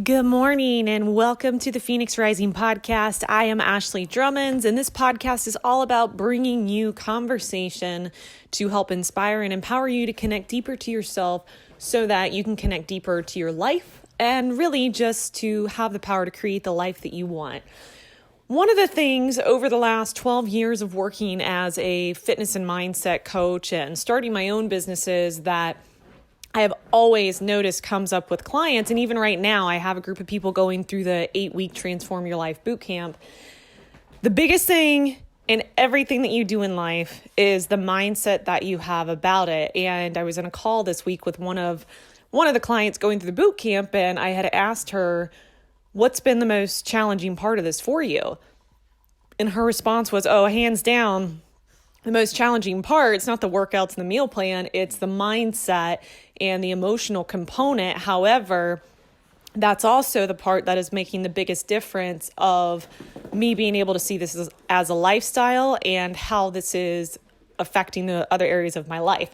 Good morning and welcome to the Phoenix Rising podcast. I am Ashley Drummonds, and this podcast is all about bringing you conversation to help inspire and empower you to connect deeper to yourself so that you can connect deeper to your life and really just to have the power to create the life that you want. One of the things over the last 12 years of working as a fitness and mindset coach and starting my own businesses that I have always noticed comes up with clients. And even right now, I have a group of people going through the 8-week Transform Your Life bootcamp. The biggest thing in everything that you do in life is the mindset that you have about it. And I was in a call this week with one of the clients going through the bootcamp, and I had asked her, what's been the most challenging part of this for you? And her response was, hands down, the most challenging part, it's not the workouts and the meal plan, it's the mindset and the emotional component. However, that's also the part that is making the biggest difference of me being able to see this as a lifestyle and how this is affecting the other areas of my life.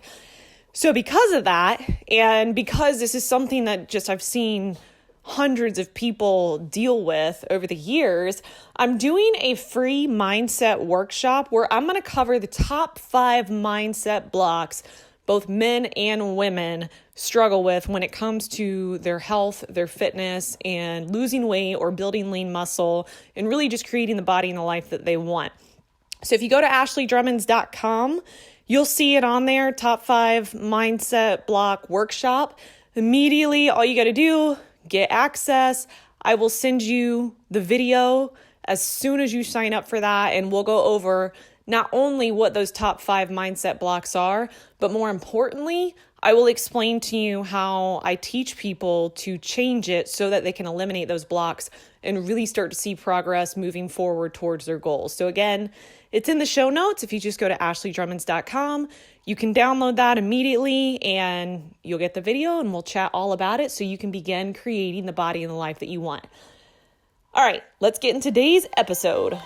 So because of that, and because this is something that just I've seen hundreds of people deal with over the years, I'm doing a free mindset workshop where I'm going to cover the top 5 mindset blocks both men and women struggle with when it comes to their health, their fitness, and losing weight or building lean muscle, and really just creating the body and the life that they want. So if you go to ashleydrummonds.com, you'll see it on there, top 5 mindset block workshop. Immediately, all you got to do, get access. I will send you the video as soon as you sign up for that, and we'll go over not only what those top 5 mindset blocks are, but more importantly, I will explain to you how I teach people to change it so that they can eliminate those blocks and really start to see progress moving forward towards their goals. So again, it's in the show notes. If you just go to ashleydrummonds.com, you can download that immediately and you'll get the video and we'll chat all about it so you can begin creating the body and the life that you want. All right, let's get into today's episode.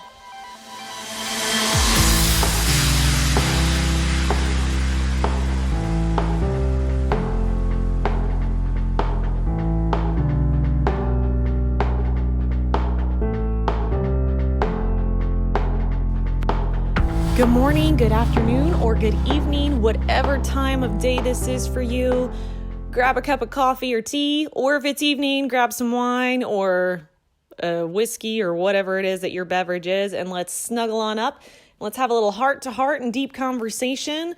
Good morning, good afternoon, or good evening, whatever time of day this is for you. Grab a cup of coffee or tea, or if it's evening, grab some wine or whiskey or whatever it is that your beverage is, and let's snuggle on up. Let's have a little heart-to-heart and deep conversation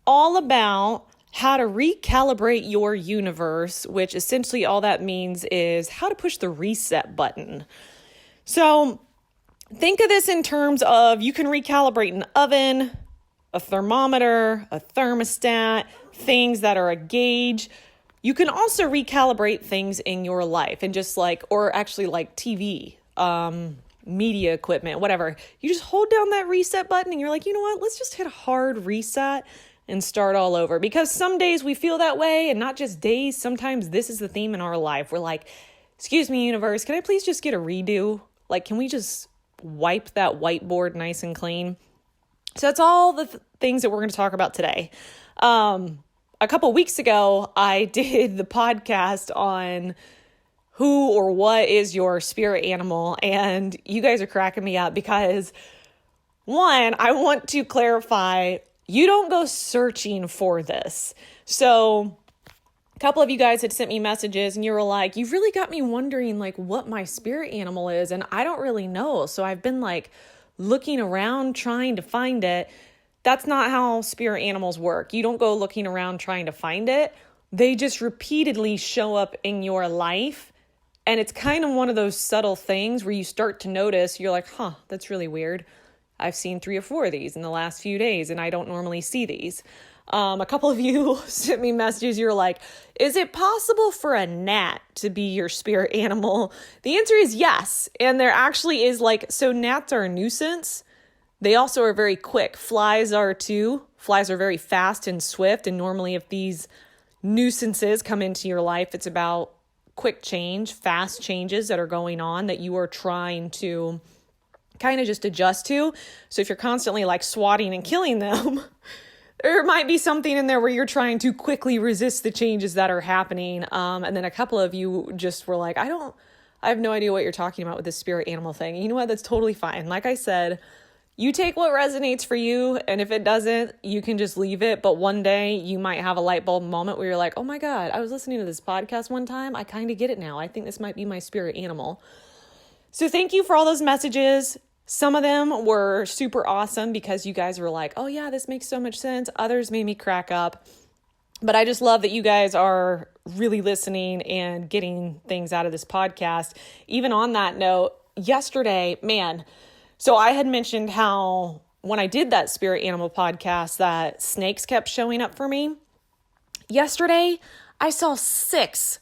all about how to recalibrate your universe, which essentially all that means is how to push the reset button. So think of this in terms of you can recalibrate an oven, a thermometer, a thermostat, things that are a gauge. You can also recalibrate things in your life and just like TV, media equipment, whatever. You just hold down that reset button and you're like, you know what? Let's just hit a hard reset and start all over. Because some days we feel that way, and not just days. Sometimes this is the theme in our life. We're like, excuse me, universe, can I please just get a redo? Like, can we just wipe that whiteboard nice and clean? So that's all the things that we're going to talk about today. A couple weeks ago, I did the podcast on who or what is your spirit animal, and you guys are cracking me up because, one, I want to clarify, you don't go searching for this. So a couple of you guys had sent me messages and you were like, you've really got me wondering like what my spirit animal is. And I don't really know. So I've been like looking around trying to find it. That's not how spirit animals work. You don't go looking around trying to find it. They just repeatedly show up in your life. And it's kind of one of those subtle things where you start to notice, you're like, that's really weird. I've seen 3 or 4 of these in the last few days and I don't normally see these. A couple of you sent me messages. You're like, is it possible for a gnat to be your spirit animal? The answer is yes. And there actually is so gnats are a nuisance. They also are very quick. Flies are too. Flies are very fast and swift. And normally if these nuisances come into your life, it's about quick change, fast changes that are going on that you are trying to kind of just adjust to. So if you're constantly swatting and killing them, there might be something in there where you're trying to quickly resist the changes that are happening. And then a couple of you just were like, I have no idea what you're talking about with this spirit animal thing. You know what? That's totally fine. Like I said, you take what resonates for you. And if it doesn't, you can just leave it. But one day you might have a light bulb moment where you're like, oh my God, I was listening to this podcast one time. I kind of get it now. I think this might be my spirit animal. So thank you for all those messages. Some of them were super awesome because you guys were like, oh yeah, this makes so much sense. Others made me crack up. But I just love that you guys are really listening and getting things out of this podcast. Even on that note, yesterday, man, so I had mentioned how when I did that spirit animal podcast that snakes kept showing up for me. Yesterday, I saw six.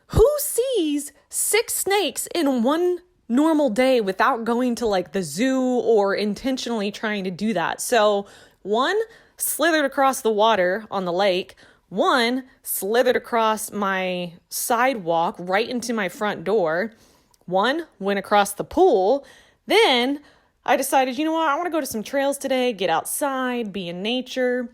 Who sees 6 snakes in one normal day without going to like the zoo or intentionally trying to do that? So one slithered across the water on the lake. One slithered across my sidewalk right into my front door. One went across the pool. Then I decided, you know what? I want to go to some trails today, get outside, be in nature.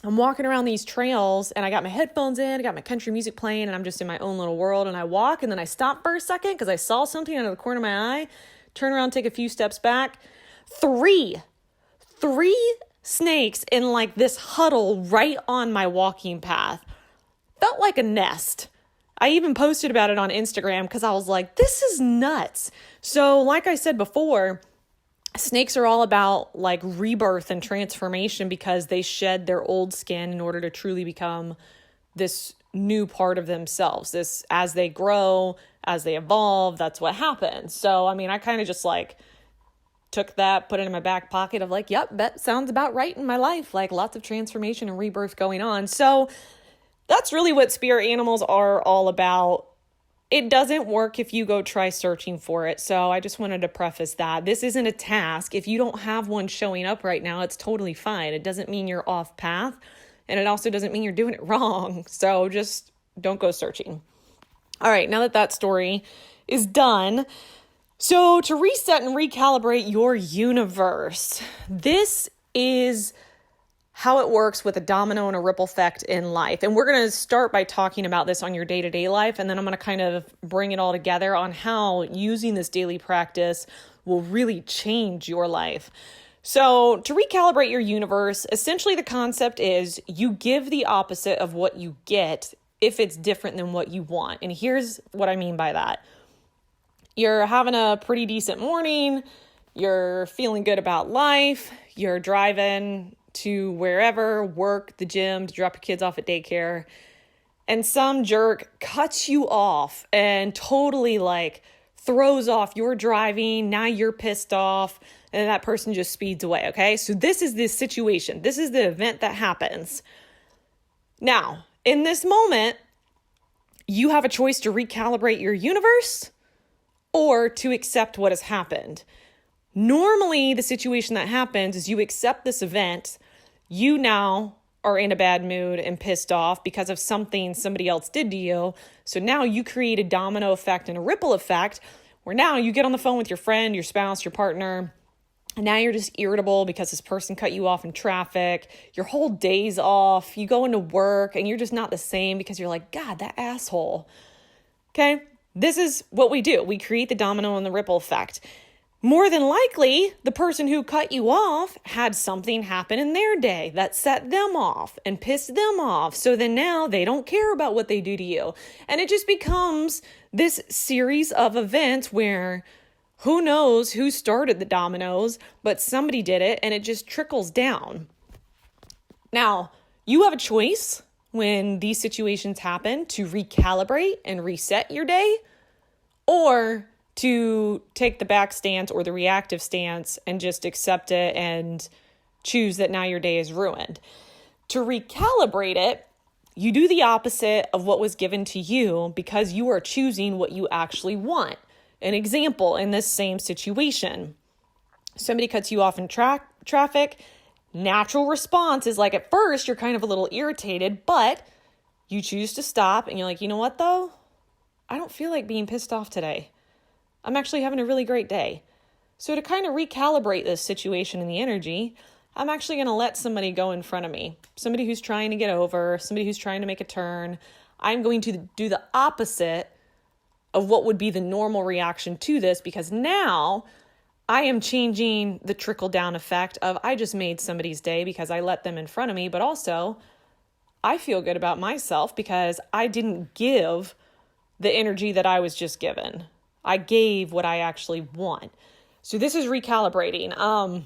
I'm walking around these trails and I got my headphones in, I got my country music playing, and I'm just in my own little world. And I walk and then I stop for a second because I saw something out of the corner of my eye, turn around, take a few steps back. Three snakes in like this huddle right on my walking path. Felt like a nest. I even posted about it on Instagram because I was like, this is nuts. So like I said before, snakes are all about like rebirth and transformation because they shed their old skin in order to truly become this new part of themselves. This, as they grow, as they evolve, that's what happens. So, I mean, I kind of just like took that, put it in my back pocket of like, yep, that sounds about right in my life. Like lots of transformation and rebirth going on. So that's really what spirit animals are all about. It doesn't work if you go try searching for it. So I just wanted to preface that. This isn't a task. If you don't have one showing up right now, it's totally fine. It doesn't mean you're off path. And it also doesn't mean you're doing it wrong. So just don't go searching. All right, now that story is done. So to reset and recalibrate your universe, this is how it works with a domino and a ripple effect in life. And we're going to start by talking about this on your day-to-day life. And then I'm going to kind of bring it all together on how using this daily practice will really change your life. So to recalibrate your universe, essentially the concept is you give the opposite of what you get if it's different than what you want. And here's what I mean by that. You're having a pretty decent morning. You're feeling good about life. You're driving to wherever, work, the gym, to drop your kids off at daycare. And some jerk cuts you off and totally like throws off your driving. Now you're pissed off and that person just speeds away. Okay. So this is this situation. This is the event that happens. Now, in this moment, you have a choice to recalibrate your universe or to accept what has happened. Normally, the situation that happens is you accept this event. You now are in a bad mood and pissed off because of something somebody else did to you. So now you create a domino effect and a ripple effect where now you get on the phone with your friend, your spouse, your partner, and now you're just irritable because this person cut you off in traffic. Your whole day's off. You go into work and you're just not the same because you're like, God, that asshole. Okay? This is what we do. We create the domino and the ripple effect. More than likely, the person who cut you off had something happen in their day that set them off and pissed them off. So then now they don't care about what they do to you. And it just becomes this series of events where who knows who started the dominoes, but somebody did it and it just trickles down. Now, you have a choice when these situations happen to recalibrate and reset your day, or to take the back stance or the reactive stance and just accept it and choose that now your day is ruined. To recalibrate it, you do the opposite of what was given to you because you are choosing what you actually want. An example in this same situation, somebody cuts you off in traffic. Natural response is like at first you're kind of a little irritated, but you choose to stop and you're like, you know what though? I don't feel like being pissed off today. I'm actually having a really great day. So to kind of recalibrate this situation and the energy, I'm actually going to let somebody go in front of me, somebody who's trying to get over, somebody who's trying to make a turn. I'm going to do the opposite of what would be the normal reaction to this, because now I am changing the trickle-down effect of I just made somebody's day because I let them in front of me, but also I feel good about myself because I didn't give the energy that I was just given. I gave what I actually want. So this is recalibrating.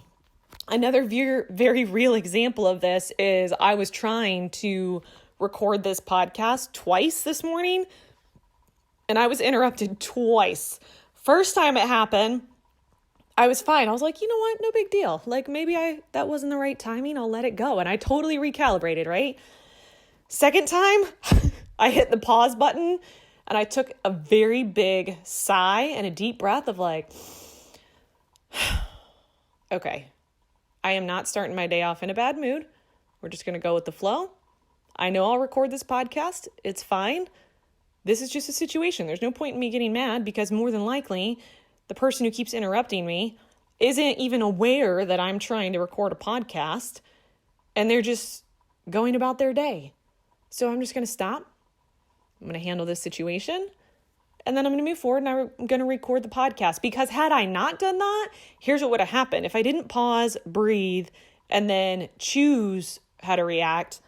Another very real example of this is I was trying to record this podcast twice this morning, and I was interrupted twice. First time it happened, I was fine. I was like, you know what? No big deal. Like maybe that wasn't the right timing. I'll let it go. And I totally recalibrated, right? Second time, I hit the pause button and I took a very big sigh and a deep breath of like, okay, I am not starting my day off in a bad mood. We're just going to go with the flow. I know I'll record this podcast. It's fine. This is just a situation. There's no point in me getting mad because more than likely, the person who keeps interrupting me isn't even aware that I'm trying to record a podcast, and they're just going about their day. So I'm just going to stop. I'm going to handle this situation, and then I'm going to move forward, and I'm going to record the podcast. Because had I not done that, here's what would have happened. If I didn't pause, breathe, and then choose how to react,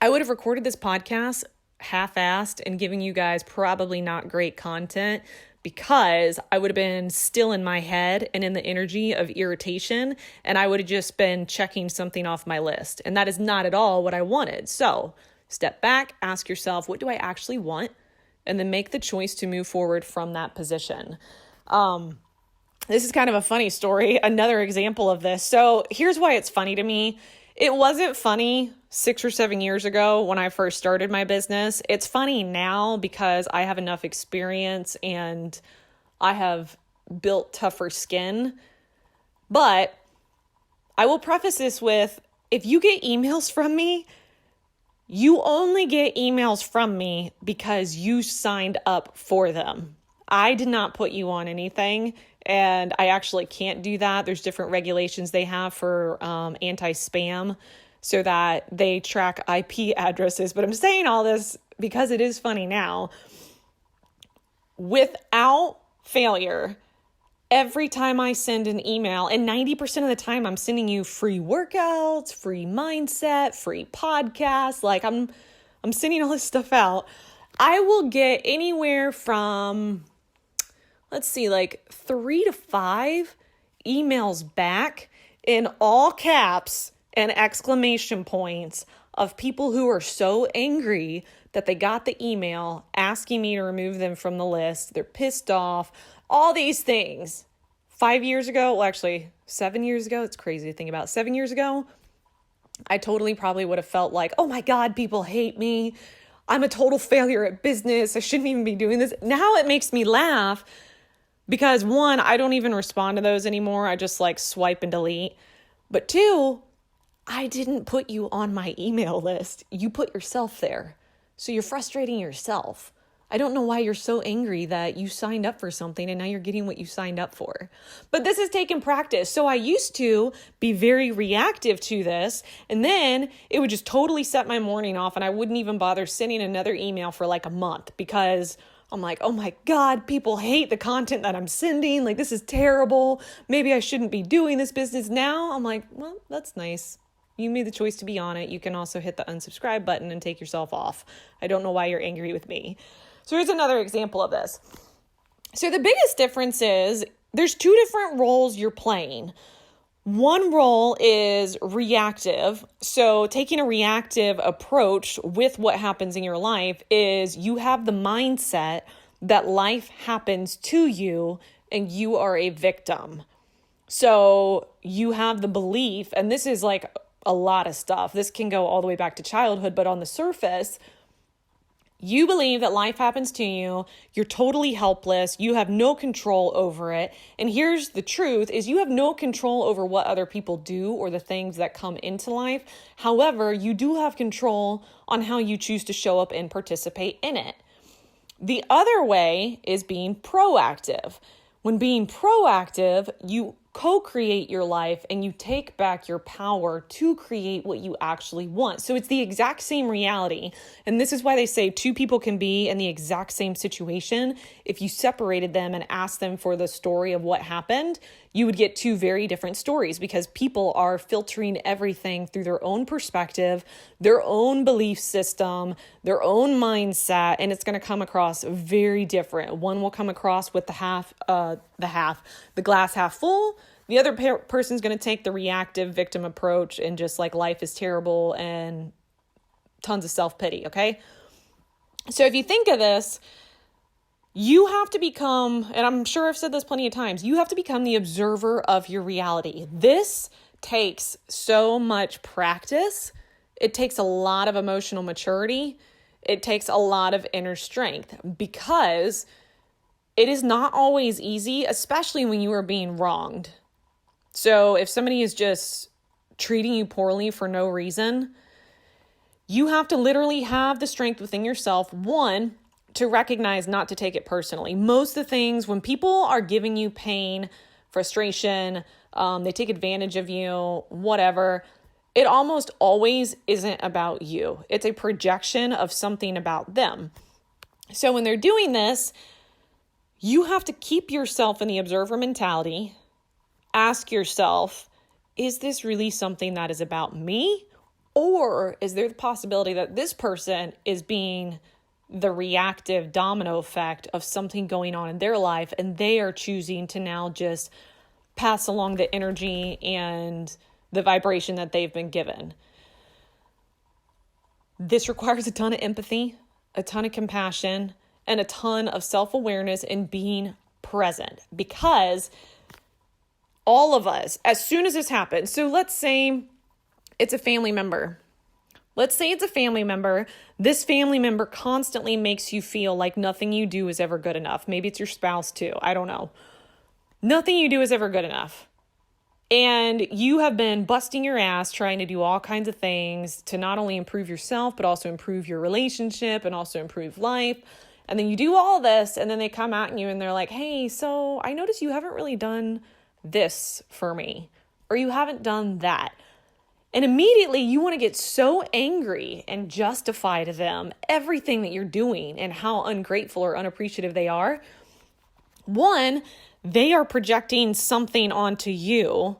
I would have recorded this podcast half-assed and giving you guys probably not great content, because I would have been still in my head and in the energy of irritation, and I would have just been checking something off my list. And that is not at all what I wanted. So step back, ask yourself, what do I actually want? And then make the choice to move forward from that position. This is kind of a funny story, another example of this. So here's why it's funny to me. It wasn't funny 6 or 7 years ago when I first started my business. It's funny now because I have enough experience and I have built tougher skin. But I will preface this with, if you get emails from me, you only get emails from me because you signed up for them. I did not put you on anything, and I actually can't do that. There's different regulations they have for anti-spam so that they track IP addresses. But I'm saying all this because it is funny now. Without failure, every time I send an email, and 90% of the time I'm sending you free workouts, free mindset, free podcasts, like I'm sending all this stuff out, I will get anywhere from, let's see, like 3 to 5 emails back in all caps and exclamation points of people who are so angry that they got the email asking me to remove them from the list. They're pissed off, all these things. 5 years ago, well, actually 7 years ago, it's crazy to think about. 7 years ago, I totally probably would have felt like, oh my God, people hate me. I'm a total failure at business. I shouldn't even be doing this. Now it makes me laugh because 1, I don't even respond to those anymore. I just like swipe and delete. But 2, I didn't put you on my email list. You put yourself there. So you're frustrating yourself. I don't know why you're so angry that you signed up for something and now you're getting what you signed up for. But this has taken practice. So I used to be very reactive to this, and then it would just totally set my morning off, and I wouldn't even bother sending another email for like a month because I'm like, oh my God, people hate the content that I'm sending. Like, this is terrible. Maybe I shouldn't be doing this business now. I'm like, well, that's nice. You made the choice to be on it. You can also hit the unsubscribe button and take yourself off. I don't know why you're angry with me. So here's another example of this. So the biggest difference is there's 2 different roles you're playing. One role is reactive. So taking a reactive approach with what happens in your life is you have the mindset that life happens to you and you are a victim. So you have the belief, and this is like a lot of stuff. This can go all the way back to childhood, but on the surface, you believe that life happens to you, you're totally helpless, you have no control over it. And here's the truth is you have no control over what other people do or the things that come into life. However, you do have control on how you choose to show up and participate in it. The other way is being proactive. When being proactive, you co-create your life and you take back your power to create what you actually want. So it's the exact same reality. And this is why they say two people can be in the exact same situation. If you separated them and asked them for the story of what happened, you would get two very different stories, because people are filtering everything through their own perspective, their own belief system, their own mindset, and it's going to come across very different. One will come across with the glass half full. The other person's going to take the reactive victim approach and just like life is terrible and tons of self-pity, okay? So if you think of this, you have to become, and I'm sure I've said this plenty of times, you have to become the observer of your reality. This takes so much practice. It takes a lot of emotional maturity. It takes a lot of inner strength, because it is not always easy, especially when you are being wronged. So if somebody is just treating you poorly for no reason, you have to literally have the strength within yourself, one, to recognize not to take it personally. Most of the things, when people are giving you pain, frustration, they take advantage of you, whatever, it almost always isn't about you. It's a projection of something about them. So when they're doing this, you have to keep yourself in the observer mentality. Ask yourself, is this really something that is about me? Or is there the possibility that this person is being the reactive domino effect of something going on in their life, and they are choosing to now just pass along the energy and the vibration that they've been given? This requires a ton of empathy, a ton of compassion, and a ton of self-awareness and being present, because all of us, as soon as this happens, so let's say it's a family member. Let's say it's a family member. This family member constantly makes you feel like nothing you do is ever good enough. Maybe it's your spouse too. I don't know. Nothing you do is ever good enough. And you have been busting your ass trying to do all kinds of things to not only improve yourself, but also improve your relationship and also improve life. And then you do all this, and then they come at you and they're like, hey, so I noticed you haven't really done this for me, or you haven't done that. And immediately you want to get so angry and justify to them everything that you're doing and how ungrateful or unappreciative they are. One, they are projecting something onto you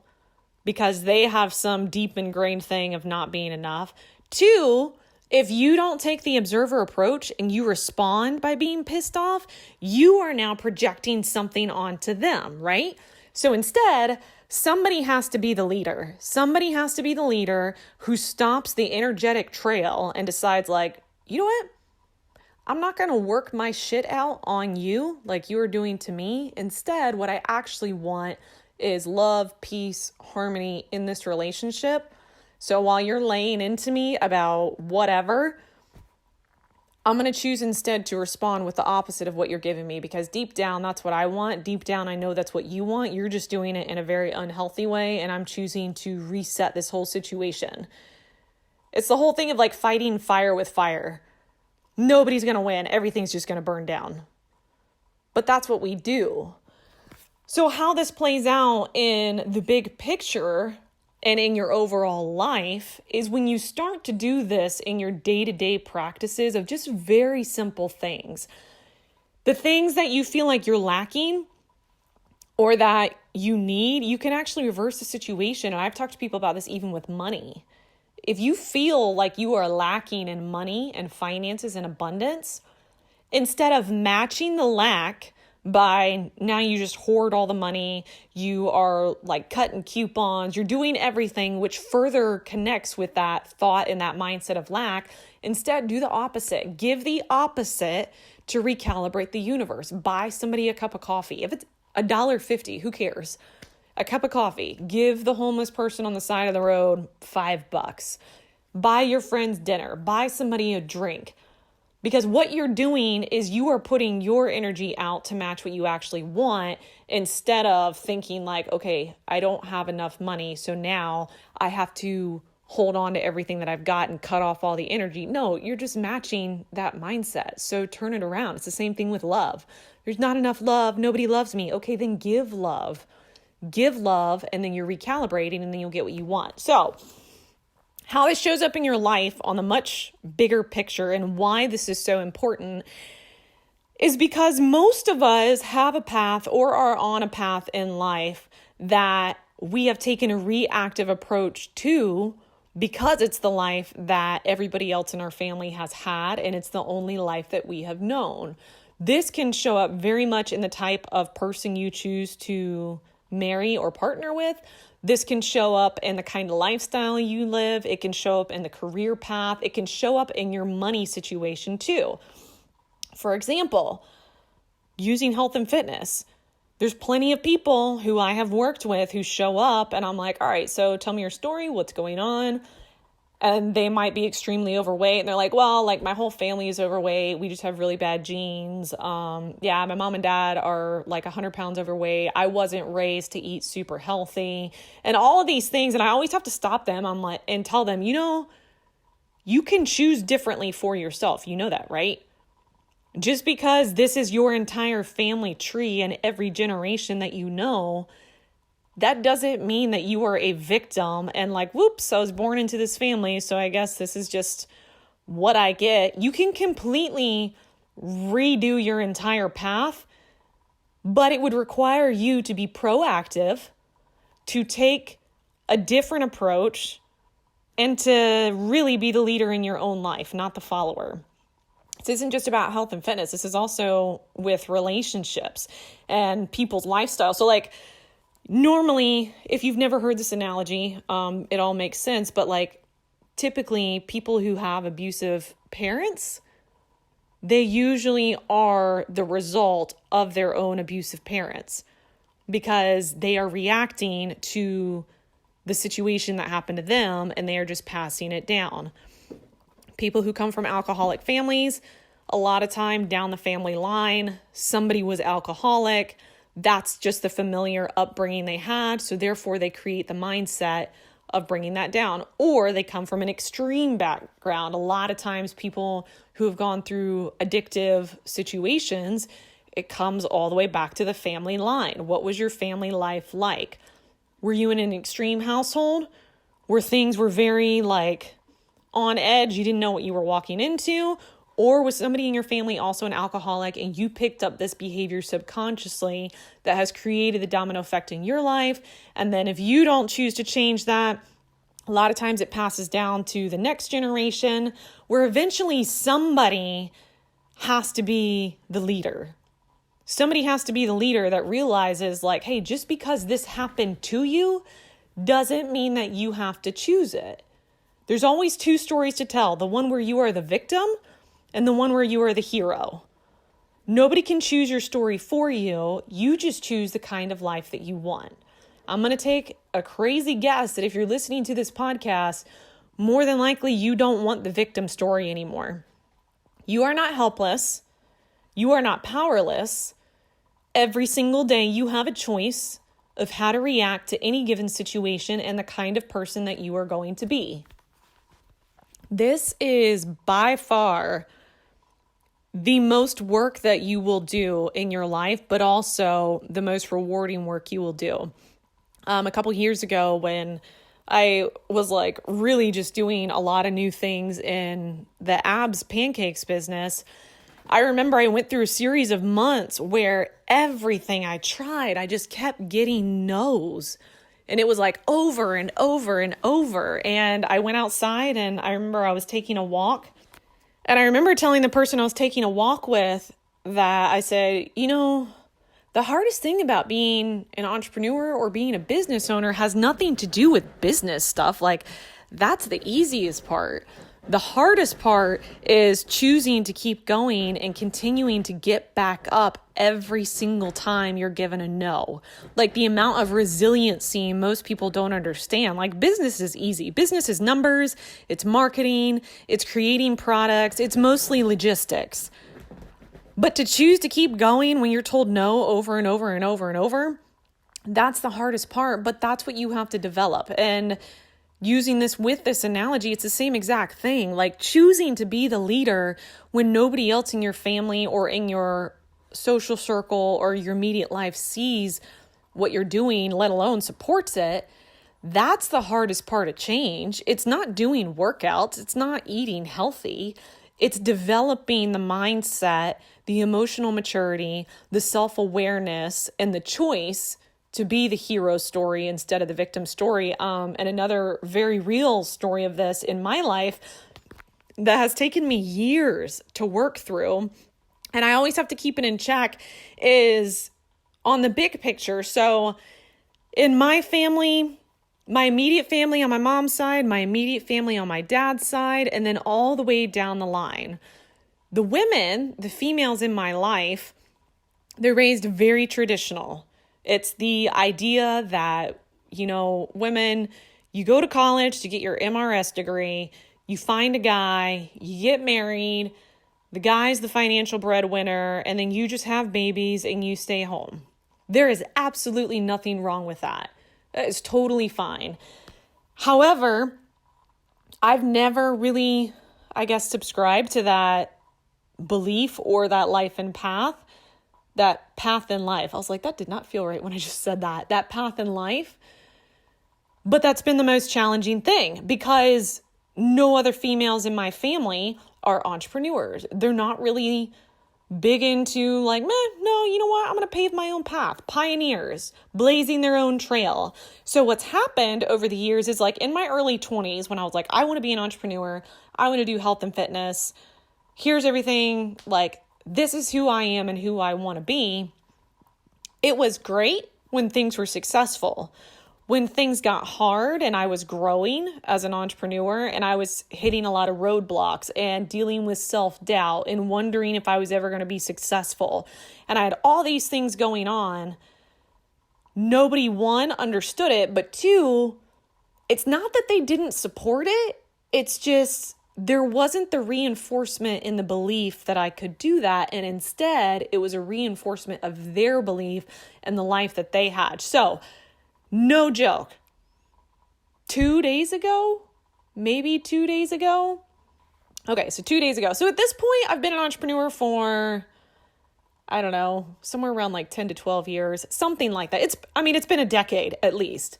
because they have some deep ingrained thing of not being enough. Two, if you don't take the observer approach and you respond by being pissed off, you are now projecting something onto them, right? So instead, somebody has to be the leader. Somebody has to be the leader who stops the energetic trail and decides, like, you know what? I'm not going to work my shit out on you like you are doing to me. Instead, what I actually want is love, peace, harmony in this relationship. So while you're laying into me about whatever, I'm going to choose instead to respond with the opposite of what you're giving me, because deep down, that's what I want. Deep down, I know that's what you want. You're just doing it in a very unhealthy way, and I'm choosing to reset this whole situation. It's the whole thing of like fighting fire with fire. Nobody's going to win. Everything's just going to burn down. But that's what we do. So how this plays out in the big picture and in your overall life is when you start to do this in your day-to-day practices of just very simple things. The things that you feel like you're lacking or that you need, you can actually reverse the situation. And I've talked to people about this even with money. If you feel like you are lacking in money and finances and abundance, instead of matching the lack by now you just hoard all the money, you are like cutting coupons, you're doing everything which further connects with that thought and that mindset of lack. Instead, do the opposite. Give the opposite to recalibrate the universe. Buy somebody a cup of coffee. If it's $1.50, who cares? A cup of coffee. Give the homeless person on the side of the road $5. Buy your friends dinner. Buy somebody a drink. Because what you're doing is you are putting your energy out to match what you actually want, instead of thinking like, okay, I don't have enough money, so now I have to hold on to everything that I've got and cut off all the energy. No, you're just matching that mindset. So turn it around. It's the same thing with love. There's not enough love. Nobody loves me. Okay, then give love. give love, and then you're recalibrating, and then you'll get what you want. So how this shows up in your life on the much bigger picture and why this is so important is because most of us have a path or are on a path in life that we have taken a reactive approach to because it's the life that everybody else in our family has had, and it's the only life that we have known. This can show up very much in the type of person you choose to marry or partner with. This can show up in the kind of lifestyle you live. It can show up in the career path. It can show up in your money situation too. For example, using health and fitness. There's plenty of people who I have worked with who show up and I'm like, all right, so tell me your story. What's going on? And they might be extremely overweight. And they're like, well, like my whole family is overweight. We just have really bad genes. My mom and dad are like 100 pounds overweight. I wasn't raised to eat super healthy and all of these things. And I always have to stop them. I'm like, and tell them, you can choose differently for yourself. You know that, right? Just because this is your entire family tree and every generation that you know, that doesn't mean that you are a victim and like, whoops, I was born into this family, so I guess this is just what I get. You can completely redo your entire path, but it would require you to be proactive, to take a different approach, and to really be the leader in your own life, not the follower. This isn't just about health and fitness. This is also with relationships and people's lifestyle. So like normally, if you've never heard this analogy, it all makes sense. But like typically people who have abusive parents, they usually are the result of their own abusive parents because they are reacting to the situation that happened to them and they are just passing it down. People who come from alcoholic families, a lot of time down the family line, somebody was alcoholic. That's just the familiar upbringing they had. So therefore they create the mindset of bringing that down. Or they come from an extreme background. A lot of times people who have gone through addictive situations, it comes all the way back to the family line. What was your family life like? Were you in an extreme household where things were very like on edge, you didn't know what you were walking into? Or was somebody in your family also an alcoholic and you picked up this behavior subconsciously that has created the domino effect in your life? And then if you don't choose to change that, a lot of times it passes down to the next generation where eventually somebody has to be the leader. Somebody has to be the leader that realizes like, hey, just because this happened to you doesn't mean that you have to choose it. There's always two stories to tell, the one where you are the victim and the one where you are the hero. Nobody can choose your story for you. You just choose the kind of life that you want. I'm going to take a crazy guess that if you're listening to this podcast, more than likely you don't want the victim story anymore. You are not helpless. You are not powerless. Every single day you have a choice of how to react to any given situation and the kind of person that you are going to be. This is by far the most work that you will do in your life, but also the most rewarding work you will do. A couple years ago when I was like really just doing a lot of new things in the abs pancakes business, I remember I went through a series of months where everything I tried, I just kept getting no's. And it was like over and over and over. And I went outside and I remember I was taking a walk. And I remember telling the person I was taking a walk with that I said, the hardest thing about being an entrepreneur or being a business owner has nothing to do with business stuff. Like that's the easiest part. The hardest part is choosing to keep going and continuing to get back up every single time you're given a no. Like the amount of resiliency most people don't understand. Like business is easy. Business is numbers, it's marketing, it's creating products, it's mostly logistics. But to choose to keep going when you're told no over and over and over and over, that's the hardest part, but that's what you have to develop. And using this with this analogy, it's the same exact thing. Like choosing to be the leader when nobody else in your family or in your social circle or your immediate life sees what you're doing, let alone supports it, that's the hardest part of change. It's not doing workouts. It's not eating healthy. It's developing the mindset, the emotional maturity, the self-awareness, and the choice to be the hero story instead of the victim story. And another very real story of this in my life that has taken me years to work through, and I always have to keep it in check, is on the big picture. So in my family, my immediate family on my mom's side, my immediate family on my dad's side, and then all the way down the line, the women, the females in my life, they're raised very traditional. It's the idea that, women, you go to college to get your MRS degree, you find a guy, you get married, the guy's the financial breadwinner, and then you just have babies and you stay home. There is absolutely nothing wrong with that. That is totally fine. However, I've never really, subscribed to that belief or that life and path. That path in life. I was like, that did not feel right when I just said that. That path in life. But that's been the most challenging thing because no other females in my family are entrepreneurs. They're not really big into no, you know what? I'm going to pave my own path. Pioneers, blazing their own trail. So what's happened over the years is in my early 20s when I was like, I want to be an entrepreneur. I want to do health and fitness. Here's everything. This is who I am and who I want to be. It was great when things were successful. When things got hard and I was growing as an entrepreneur and I was hitting a lot of roadblocks and dealing with self-doubt and wondering if I was ever going to be successful. And I had all these things going on. Nobody, one, understood it, but two, it's not that they didn't support it. It's just there wasn't the reinforcement in the belief that I could do that. And instead, it was a reinforcement of their belief and the life that they had. So, no joke. 2 days ago, maybe 2 days ago. Okay, so 2 days ago. So at this point, I've been an entrepreneur for, I don't know, somewhere around 10 to 12 years, something like that. It's been a decade at least.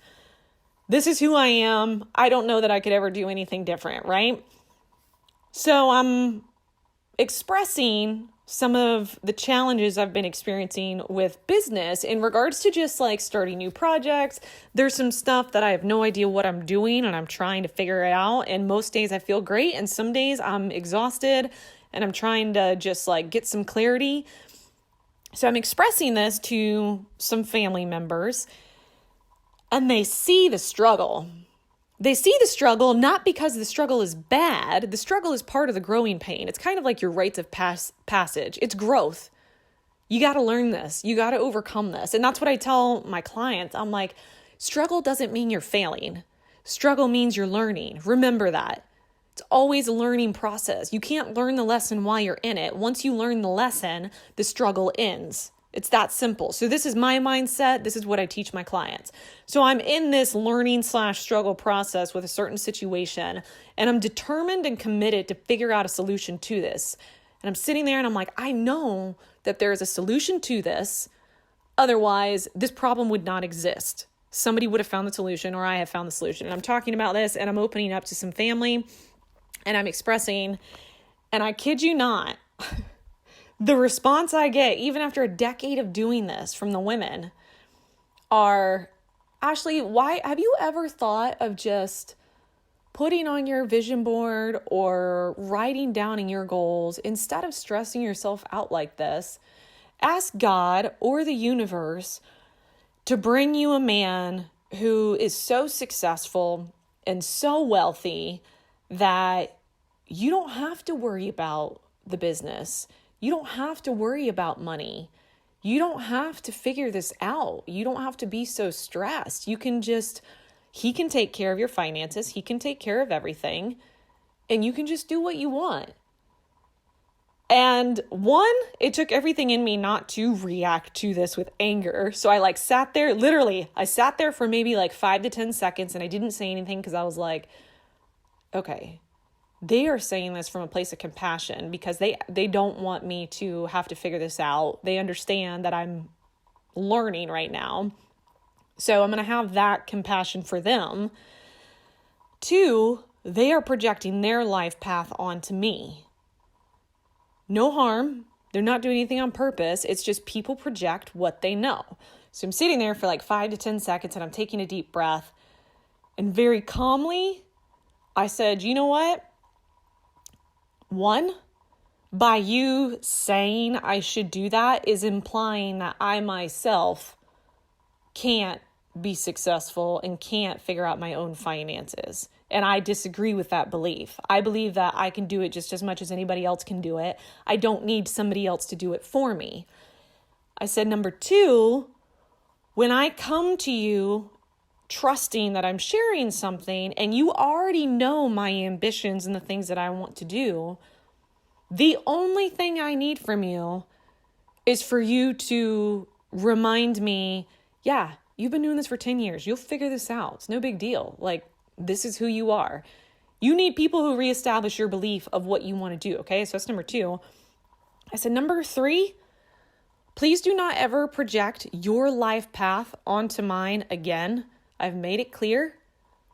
This is who I am. I don't know that I could ever do anything different, right? So I'm expressing some of the challenges I've been experiencing with business in regards to just starting new projects. There's some stuff that I have no idea what I'm doing and I'm trying to figure it out. And most days I feel great. And some days I'm exhausted and I'm trying to just get some clarity. So I'm expressing this to some family members and they see the struggle. They see the struggle not because the struggle is bad. The struggle is part of the growing pain. It's kind of like your rites of passage. It's growth. You got to learn this. You got to overcome this. And that's what I tell my clients. I'm like, struggle doesn't mean you're failing. Struggle means you're learning. Remember that. It's always a learning process. You can't learn the lesson while you're in it. Once you learn the lesson, the struggle ends. It's that simple. So this is my mindset. This is what I teach my clients. So I'm in this learning/struggle process with a certain situation, and I'm determined and committed to figure out a solution to this. And I'm sitting there and I'm like, I know that there is a solution to this. Otherwise, this problem would not exist. Somebody would have found the solution or I have found the solution. And I'm talking about this and I'm opening up to some family and I'm expressing, and I kid you not, the response I get, even after a decade of doing this from the women, are, Ashley, why have you ever thought of just putting on your vision board or writing down in your goals instead of stressing yourself out like this? Ask God or the universe to bring you a man who is so successful and so wealthy that you don't have to worry about the business. You don't have to worry about money. You don't have to figure this out. You don't have to be so stressed. He can take care of your finances. He can take care of everything. And you can just do what you want. And one, it took everything in me not to react to this with anger. So I sat there, literally, I sat there for maybe 5 to 10 seconds and I didn't say anything because I was like, okay, they are saying this from a place of compassion because they don't want me to have to figure this out. They understand that I'm learning right now. So I'm going to have that compassion for them. 2, they are projecting their life path onto me. No harm. They're not doing anything on purpose. It's just people project what they know. So I'm sitting there for like 5 to 10 seconds and I'm taking a deep breath. And very calmly, I said, you know what? 1, by you saying I should do that is implying that I myself can't be successful and can't figure out my own finances. And I disagree with that belief. I believe that I can do it just as much as anybody else can do it. I don't need somebody else to do it for me. I said, number 2, when I come to you trusting that I'm sharing something and you already know my ambitions and the things that I want to do, the only thing I need from you is for you to remind me, yeah, you've been doing this for 10 years. You'll figure this out. It's no big deal. Like, this is who you are. You need people who reestablish your belief of what you want to do. Okay. So that's number 2. I said, number 3, please do not ever project your life path onto mine again. I've made it clear.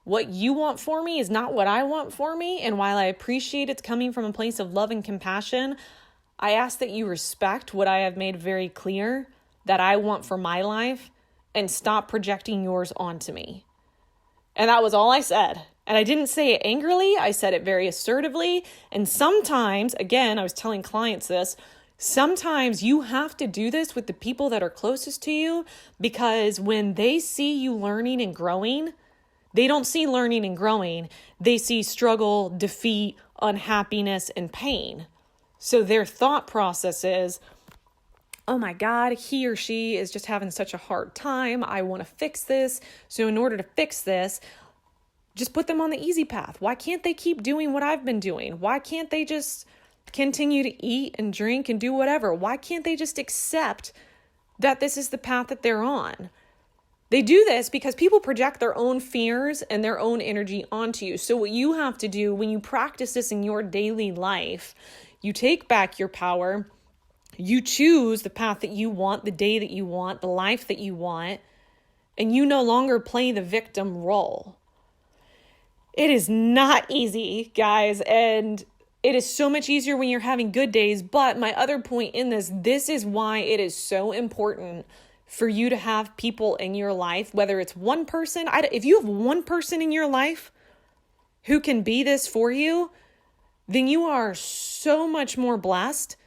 What you want for me is not what I want for me. And while I appreciate it's coming from a place of love and compassion, I ask that you respect what I have made very clear that I want for my life and stop projecting yours onto me. And that was all I said. And I didn't say it angrily. I said it very assertively. And sometimes, again, I was telling clients this, sometimes you have to do this with the people that are closest to you, because when they see you learning and growing, they don't see learning and growing. They see struggle, defeat, unhappiness, and pain. So their thought process is, oh my God, he or she is just having such a hard time. I want to fix this. So in order to fix this, just put them on the easy path. Why can't they keep doing what I've been doing? Why can't they just continue to eat and drink and do whatever? Why can't they just accept that this is the path that they're on? They do this because people project their own fears and their own energy onto you. So what you have to do when you practice this in your daily life, you take back your power, you choose the path that you want, the day that you want, the life that you want, and you no longer play the victim role. It is not easy, guys, and it is so much easier when you're having good days. But my other point in this is why it is so important for you to have people in your life, whether it's one person. If you have one person in your life who can be this for you, then you are so much more blessed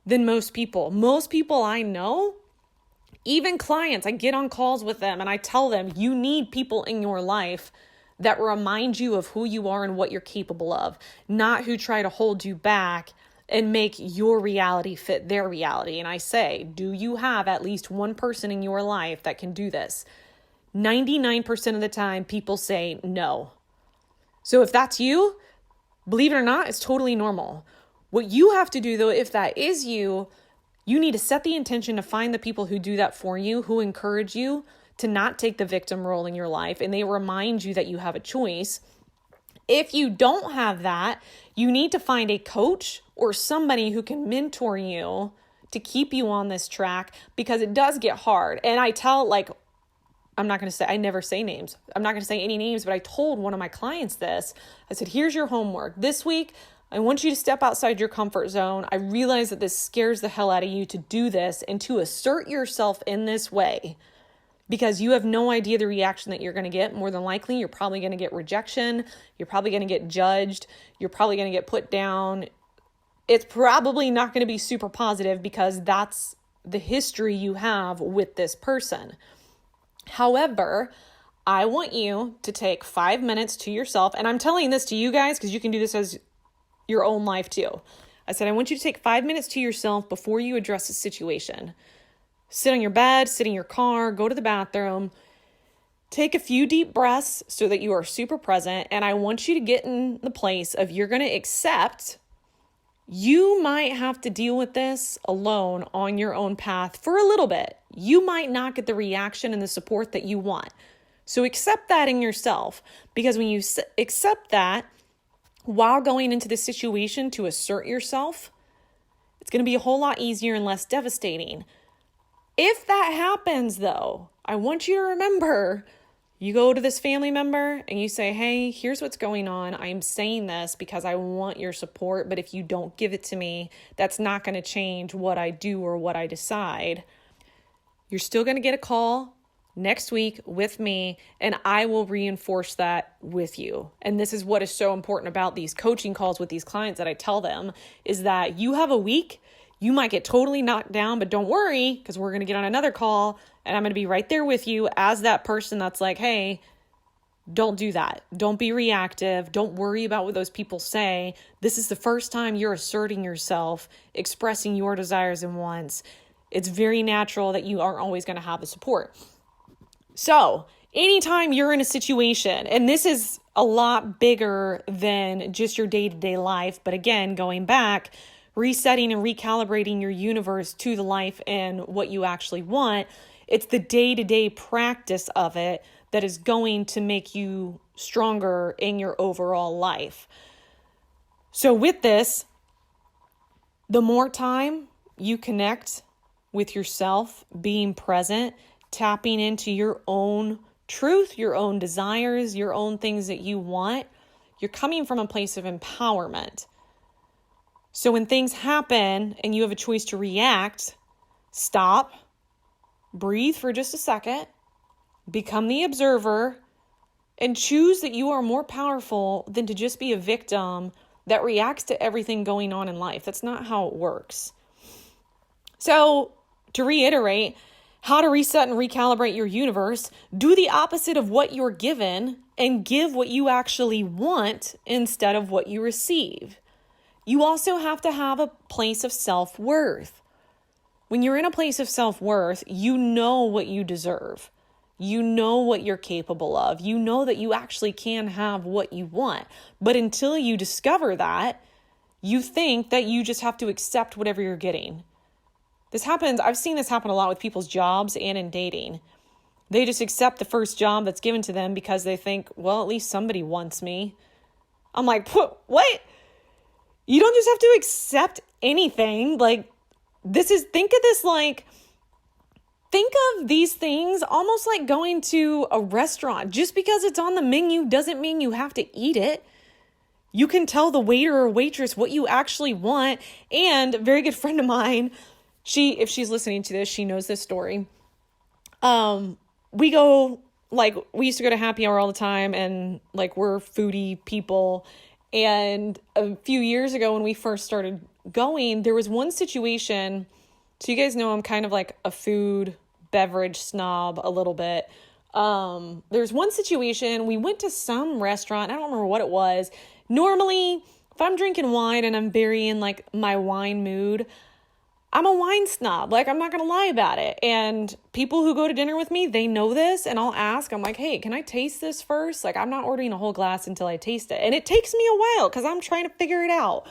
than most people. Most people I know, even clients, I get on calls with them and I tell them, you need people in your life that remind you of who you are and what you're capable of, not who try to hold you back and make your reality fit their reality. And I say, do you have at least one person in your life that can do this? 99% of the time, people say no. So if that's you, believe it or not, it's totally normal. What you have to do, though, if that is you, you need to set the intention to find the people who do that for you, who encourage you to not take the victim role in your life, and they remind you that you have a choice. If you don't have that, you need to find a coach or somebody who can mentor you to keep you on this track, because it does get hard. And I tell, I never say names. I'm not going to say any names, but I told one of my clients this. I said, here's your homework. This week, I want you to step outside your comfort zone. I realize that this scares the hell out of you to do this and to assert yourself in this way, because you have no idea the reaction that you're going to get. More than likely, you're probably going to get rejection. You're probably going to get judged. You're probably going to get put down. It's probably not going to be super positive because that's the history you have with this person. However, I want you to take 5 minutes to yourself. And I'm telling this to you guys because you can do this as your own life too. I said, I want you to take 5 minutes to yourself before you address a situation. Sit on your bed, sit in your car, go to the bathroom, take a few deep breaths so that you are super present. And I want you to get in the place of you're going to accept you might have to deal with this alone on your own path for a little bit. You might not get the reaction and the support that you want. So accept that in yourself, because when you accept that while going into the situation to assert yourself, it's going to be a whole lot easier and less devastating. If that happens though, I want you to remember, you go to this family member and you say, hey, here's what's going on. I'm saying this because I want your support, but if you don't give it to me, that's not going to change what I do or what I decide. You're still going to get a call next week with me, and I will reinforce that with you. And this is what is so important about these coaching calls with these clients that I tell them is that you have a week. You might get totally knocked down, but don't worry, because we're going to get on another call and I'm going to be right there with you as that person that's like, hey, don't do that. Don't be reactive. Don't worry about what those people say. This is the first time you're asserting yourself, expressing your desires and wants. It's very natural that you aren't always going to have the support. So anytime you're in a situation, and this is a lot bigger than just your day-to-day life, but again, going back, resetting and recalibrating your universe to the life and what you actually want, it's the day-to-day practice of it that is going to make you stronger in your overall life. So with this, the more time you connect with yourself, being present, tapping into your own truth, your own desires, your own things that you want, you're coming from a place of empowerment. So when things happen and you have a choice to react, stop, breathe for just a second, become the observer, and choose that you are more powerful than to just be a victim that reacts to everything going on in life. That's not how it works. So to reiterate, how to reset and recalibrate your universe, do the opposite of what you're given and give what you actually want instead of what you receive. You also have to have a place of self-worth. When you're in a place of self-worth, you know what you deserve. You know what you're capable of. You know that you actually can have what you want. But until you discover that, you think that you just have to accept whatever you're getting. This happens, I've seen this happen a lot with people's jobs and in dating. They just accept the first job that's given to them because they think, well, at least somebody wants me. I'm like, what? You don't just have to accept anything. Think of these things almost like going to a restaurant. Just because it's on the menu doesn't mean you have to eat it. You can tell the waiter or waitress what you actually want. And a very good friend of mine, if she's listening to this, she knows this story. We used to go to happy hour all the time, and we're foodie people. And a few years ago when we first started going, there was one situation. So you guys know I'm kind of like a food beverage snob a little bit. There's one situation, we went to some restaurant. I don't remember what it was. Normally, if I'm drinking wine and I'm very in my wine mood, I'm a wine snob. I'm not going to lie about it. And people who go to dinner with me, they know this, and I'll ask, I'm like, hey, can I taste this first? I'm not ordering a whole glass until I taste it. And it takes me a while because I'm trying to figure it out.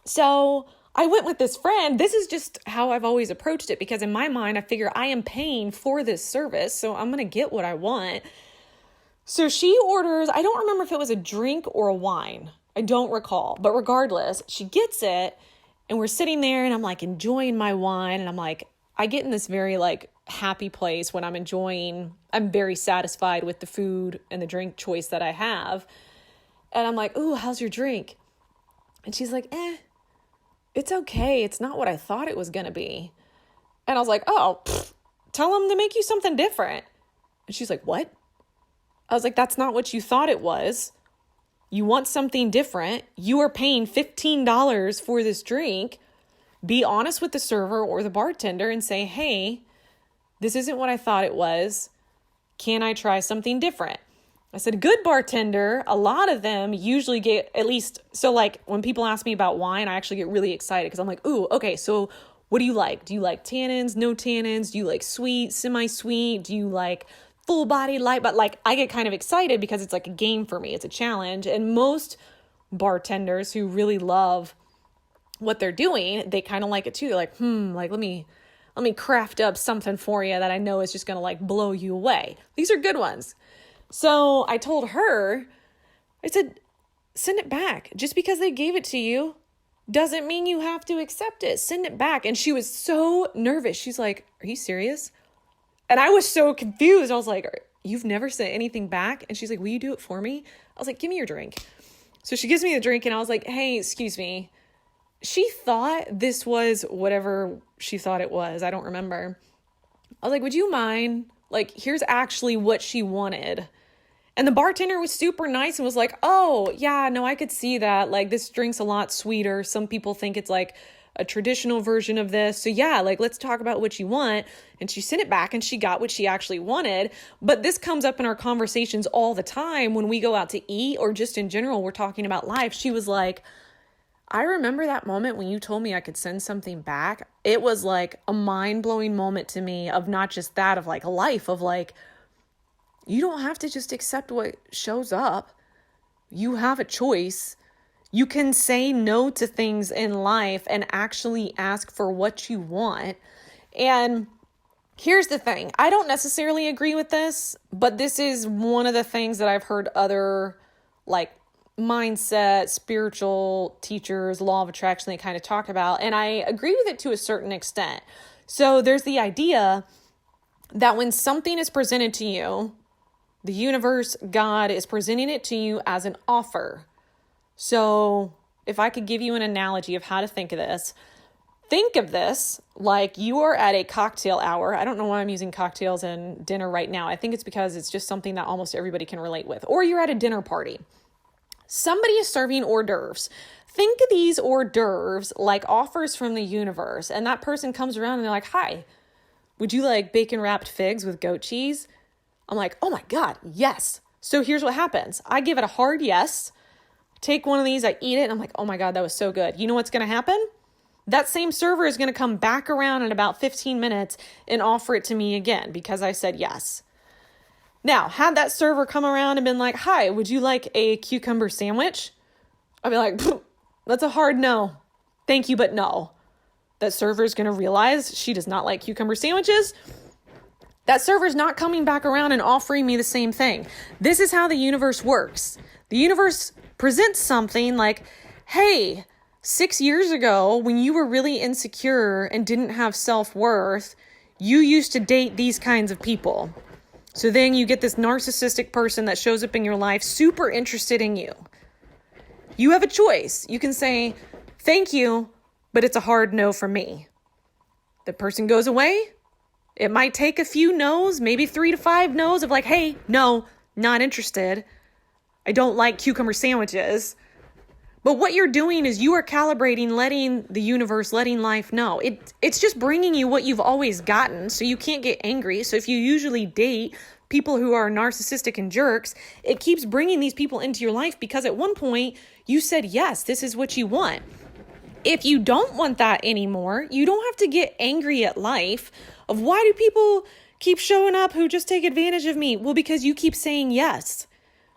So I went with this friend. This is just how I've always approached it, because in my mind, I figure I am paying for this service, so I'm going to get what I want. So she orders, I don't remember if it was a drink or a wine. I don't recall. But regardless, she gets it, and we're sitting there, and I'm enjoying my wine, and I get in this very happy place when I'm very satisfied with the food and the drink choice that I have. And I'm like, ooh, how's your drink? And she's like, it's okay. It's not what I thought it was going to be. And I was like, tell them to make you something different. And she's like, what? I was like, that's not what you thought it was. You want something different. You are paying $15 for this drink. Be honest with the server or the bartender and say, hey, this isn't what I thought it was. Can I try something different? I said, good bartender, a lot of them usually get at least, when people ask me about wine, I actually get really excited because I'm like, ooh, okay, so what do you like? Do you like tannins, no tannins? Do you like sweet, semi-sweet? Do you like full body, light? But I get kind of excited because it's like a game for me. It's a challenge. And most bartenders who really love what they're doing, they kind of like it too. They're like, let me craft up something for you that I know is just going to blow you away. These are good ones. So I told her, I said, send it back. Just because they gave it to you doesn't mean you have to accept it. Send it back. And she was so nervous. She's like, are you serious? And I was so confused. I was like, you've never sent anything back? And she's like, will you do it for me? I was like, give me your drink. So she gives me the drink and I was like, hey, excuse me. She thought this was whatever she thought it was. I don't remember. I was like, would you mind? Like, here's actually what she wanted. And the bartender was super nice and was like, oh, yeah, no, I could see that. Like, this drink's a lot sweeter. Some people think it's like a traditional version of this. So yeah, like, let's talk about what you want. And she sent it back and she got what she actually wanted. But this comes up in our conversations all the time when we go out to eat or just in general, we're talking about life. She was like, I remember that moment when you told me I could send something back. It was like a mind-blowing moment to me of not just that, of like life, of like, you don't have to just accept what shows up. You have a choice. You can say no to things in life and actually ask for what you want. And here's the thing. I don't necessarily agree with this, but this is one of the things that I've heard other like mindset, spiritual teachers, law of attraction, they kind of talk about. And I agree with it to a certain extent. So there's the idea that when something is presented to you, the universe, God is presenting it to you as an offer. So if I could give you an analogy of how to think of this like you are at a cocktail hour. I don't know why I'm using cocktails and dinner right now. I think it's because it's just something that almost everybody can relate with. Or you're at a dinner party. Somebody is serving hors d'oeuvres. Think of these hors d'oeuvres like offers from the universe. And that person comes around and they're like, hi, would you like bacon wrapped figs with goat cheese? I'm like, oh my God, yes. So here's what happens. I give it a hard yes. Take one of these, I eat it, and I'm like, oh my God, that was so good. You know what's going to happen? That same server is going to come back around in about 15 minutes and offer it to me again because I said yes. Now, had that server come around and been like, hi, would you like a cucumber sandwich? I'd be like, that's a hard no. Thank you, but no. That server is going to realize she does not like cucumber sandwiches. That server's not coming back around and offering me the same thing. This is how the universe works. The universe presents something like, hey, 6 years ago, when you were really insecure and didn't have self-worth, you used to date these kinds of people. So then you get this narcissistic person that shows up in your life, super interested in you. You have a choice. You can say, thank you, but it's a hard no for me. The person goes away. It might take a few no's, maybe 3 to 5 no's of like, hey, no, not interested. I don't like cucumber sandwiches. But what you're doing is you are calibrating, letting the universe, letting life know. It's just bringing you what you've always gotten, so you can't get angry. So if you usually date people who are narcissistic and jerks, it keeps bringing these people into your life because at one point you said, yes, this is what you want. If you don't want that anymore, you don't have to get angry at life of why do people keep showing up who just take advantage of me? Well, because you keep saying yes.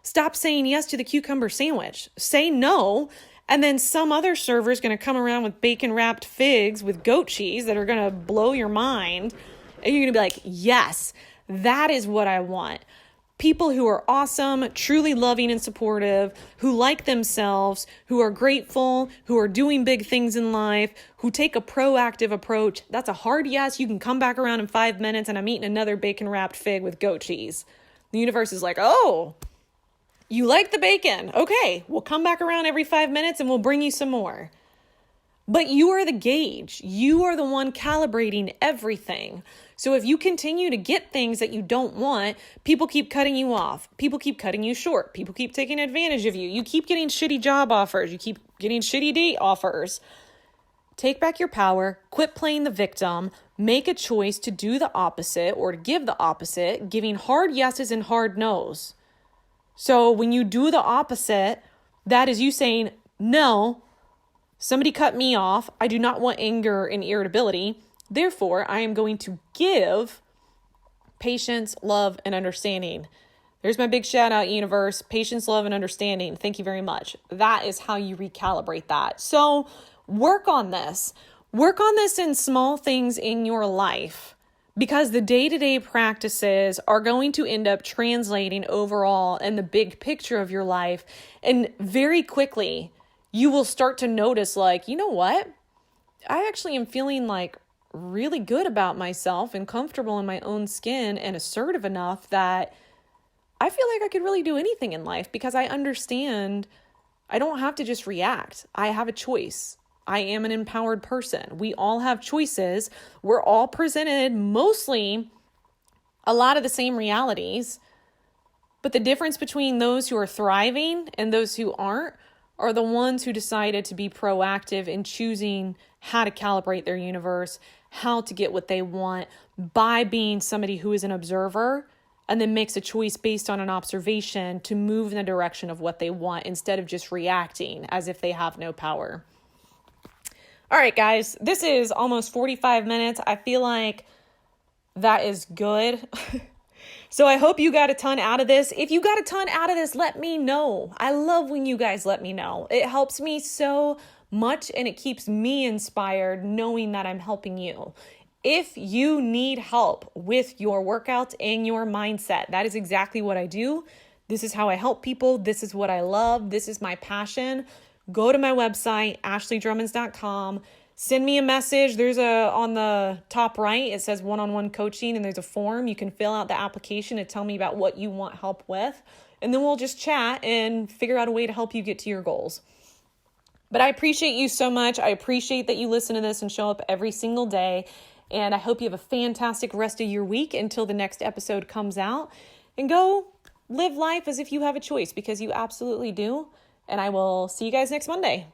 Stop saying yes to the cucumber sandwich. Say no, and then some other server is going to come around with bacon wrapped figs with goat cheese that are going to blow your mind. And you're going to be like, yes, that is what I want. People who are awesome, truly loving and supportive, who like themselves, who are grateful, who are doing big things in life, who take a proactive approach. That's a hard yes. You can come back around in 5 minutes and I'm eating another bacon wrapped fig with goat cheese. The universe is like, oh, you like the bacon. Okay, we'll come back around every 5 minutes and we'll bring you some more. But you are the gauge. You are the one calibrating everything. So if you continue to get things that you don't want, people keep cutting you off. People keep cutting you short. People keep taking advantage of you. You keep getting shitty job offers. You keep getting shitty date offers. Take back your power. Quit playing the victim. Make a choice to do the opposite or to give the opposite, giving hard yeses and hard nos. So when you do the opposite, that is you saying, no, somebody cut me off. I do not want anger and irritability. Therefore, I am going to give patience, love, and understanding. There's my big shout out, universe. Patience, love, and understanding. Thank you very much. That is how you recalibrate that. So work on this. Work on this in small things in your life because the day-to-day practices are going to end up translating overall in the big picture of your life. And very quickly, you will start to notice like, you know what? I actually am feeling like really good about myself and comfortable in my own skin and assertive enough that I feel like I could really do anything in life because I understand I don't have to just react. I have a choice. I am an empowered person. We all have choices. We're all presented mostly a lot of the same realities. But the difference between those who are thriving and those who aren't are the ones who decided to be proactive in choosing how to calibrate their universe, how to get what they want by being somebody who is an observer and then makes a choice based on an observation to move in the direction of what they want instead of just reacting as if they have no power. All right, guys, this is almost 45 minutes. I feel like that is good. So I hope you got a ton out of this. If you got a ton out of this, let me know. I love when you guys let me know. It helps me so much and it keeps me inspired knowing that I'm helping you. If you need help with your workouts and your mindset, that is exactly what I do. This is how I help people. This is what I love. This is my passion. Go to my website, ashleydrummons.com. Send me a message. There's on the top right, it says one-on-one coaching and there's a form. You can fill out the application and tell me about what you want help with. And then we'll just chat and figure out a way to help you get to your goals. But I appreciate you so much. I appreciate that you listen to this and show up every single day. And I hope you have a fantastic rest of your week until the next episode comes out. And go live life as if you have a choice because you absolutely do. And I will see you guys next Monday.